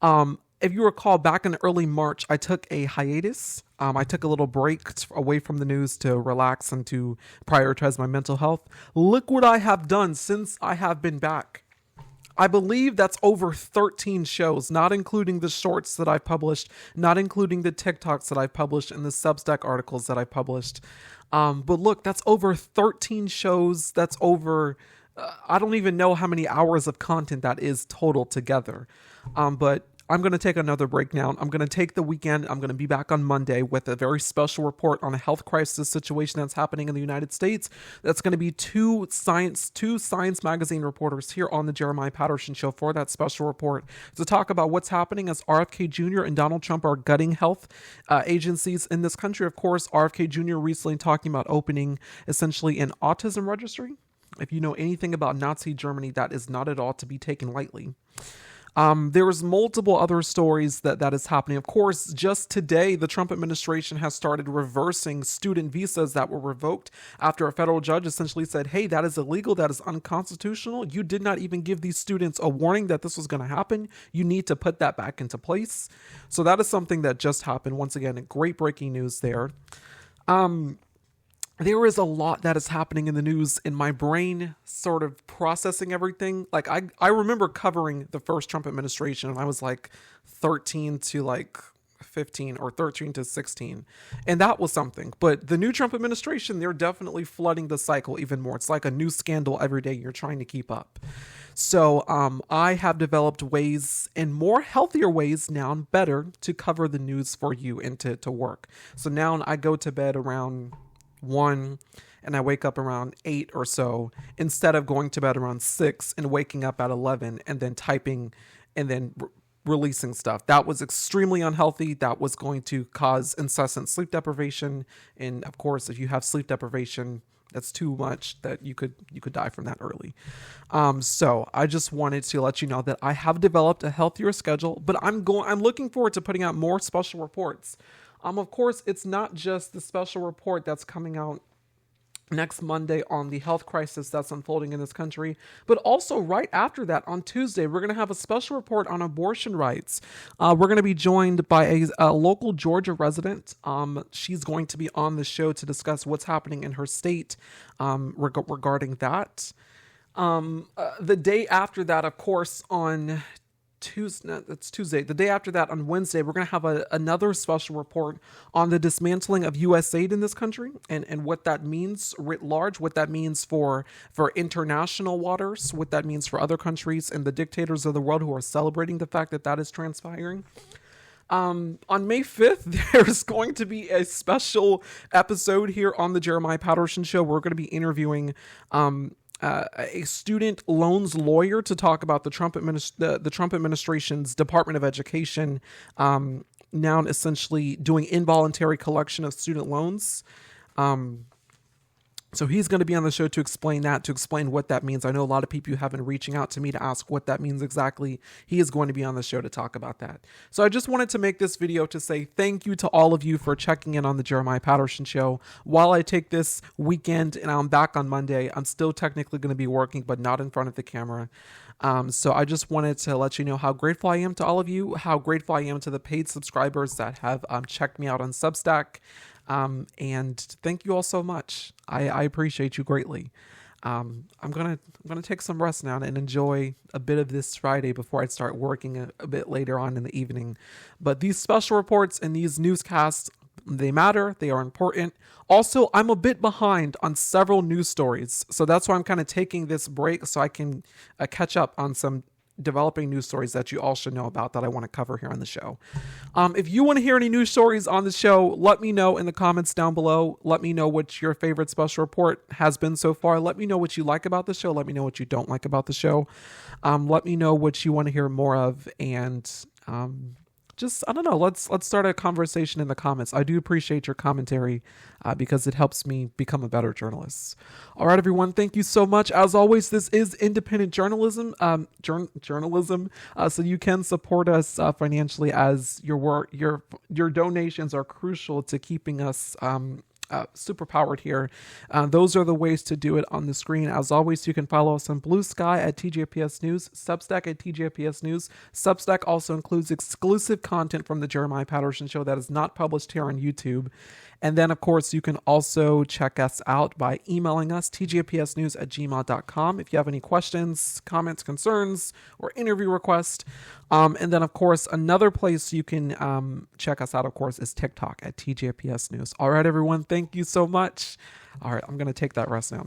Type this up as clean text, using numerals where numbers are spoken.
If you recall, back in early March, I took a hiatus. I took a little break away from the news to relax and to prioritize my mental health. Look what I have done since I have been back. I believe that's over 13 shows, not including the shorts that I've published, not including the TikToks that I've published and the Substack articles that I've published. But look, that's over 13 shows. That's over, I don't even know how many hours of content that is total together. But I'm going to take another break now. I'm going to take the weekend. I'm going to be back on Monday with a very special report on a health crisis situation that's happening in the United States. That's going to be two Science magazine reporters here on the Jeremiah Patterson Show for that special report to talk about what's happening as RFK Jr. and Donald Trump are gutting health agencies in this country. Of course, RFK Jr. recently talking about opening essentially an autism registry. If you know anything about Nazi Germany, that is not at all to be taken lightly. There was multiple other stories that is happening. Of course, just today, the Trump administration has started reversing student visas that were revoked after a federal judge essentially said, hey, that is illegal. That is unconstitutional. You did not even give these students a warning that this was going to happen. You need to put that back into place. So that is something that just happened. Once again, great breaking news there. There is a lot that is happening in the news in my brain, sort of processing everything. Like I remember covering the first Trump administration and I was like 13 to like 15 or 13 to 16. And that was something. But the new Trump administration, they're definitely flooding the cycle even more. It's like a new scandal every day. You're trying to keep up. So I have developed ways and more healthier ways now and better to cover the news for you and to work. So now I go to bed around 1 and I wake up around 8 or so instead of going to bed around 6 and waking up at 11 and then typing and then releasing stuff. That was extremely unhealthy. That was going to cause incessant sleep deprivation. And of course, if you have sleep deprivation, that's too much that you could die from that early. So I just wanted to let you know that I have developed a healthier schedule, but I'm looking forward to putting out more special reports. Of course, it's not just the special report that's coming out next Monday on the health crisis that's unfolding in this country, but also right after that on Tuesday, we're going to have a special report on abortion rights. We're going to be joined by a local Georgia resident. She's going to be on the show to discuss what's happening in her state regarding that. The day after that, of course, on Tuesday. The day after that, on Wednesday, we're going to have another special report on the dismantling of U.S. aid in this country and what that means writ large, what that means for international waters, what that means for other countries and the dictators of the world who are celebrating the fact that that is transpiring. On May 5th, there's going to be a special episode here on the Jeremiah Patterson Show. We're going to be interviewing a student loans lawyer to talk about the Trump administration's Department of Education now essentially doing involuntary collection of student loans. So he's going to be on the show to explain what that means. I know a lot of people have been reaching out to me to ask what that means exactly. He is going to be on the show to talk about that. So I just wanted to make this video to say thank you to all of you for checking in on the Jeremiah Patterson Show. While I take this weekend and I'm back on Monday, I'm still technically going to be working, but not in front of the camera. So I just wanted to let you know how grateful I am to all of you, how grateful I am to the paid subscribers that have checked me out on Substack. And thank you all so much. I appreciate you greatly. I'm gonna take some rest now and enjoy a bit of this Friday before I start working a bit later on in the evening. But these special reports and these newscasts, they matter. They are important. Also, I'm a bit behind on several news stories, so that's why I'm kind of taking this break so I can catch up on some developing news stories that you all should know about that I want to cover here on the show. If you want to hear any news stories on the show, let me know in the comments down below. Let me know what your favorite special report has been so far. Let me know what you like about the show. Let me know what you don't like about the show. Let me know what you want to hear more of. And I don't know, let's start a conversation in the comments. I do appreciate your commentary because it helps me become a better journalist. All right, everyone, thank you so much. As always, this is independent journalism, so you can support us financially, as your donations are crucial to keeping us super powered here. Those are the ways to do it on the screen. As always, you can follow us on Blue Sky at TJPS News, Substack at TJPS News. Substack also includes exclusive content from the Jeremiah Patterson Show that is not published here on YouTube. And then, of course, you can also check us out by emailing us, tjpsnews@gmail.com, if you have any questions, comments, concerns, or interview requests. And then, of course, another place you can check us out, of course, is TikTok at TJPS News. All right, everyone, thank you so much. All right, I'm going to take that rest now.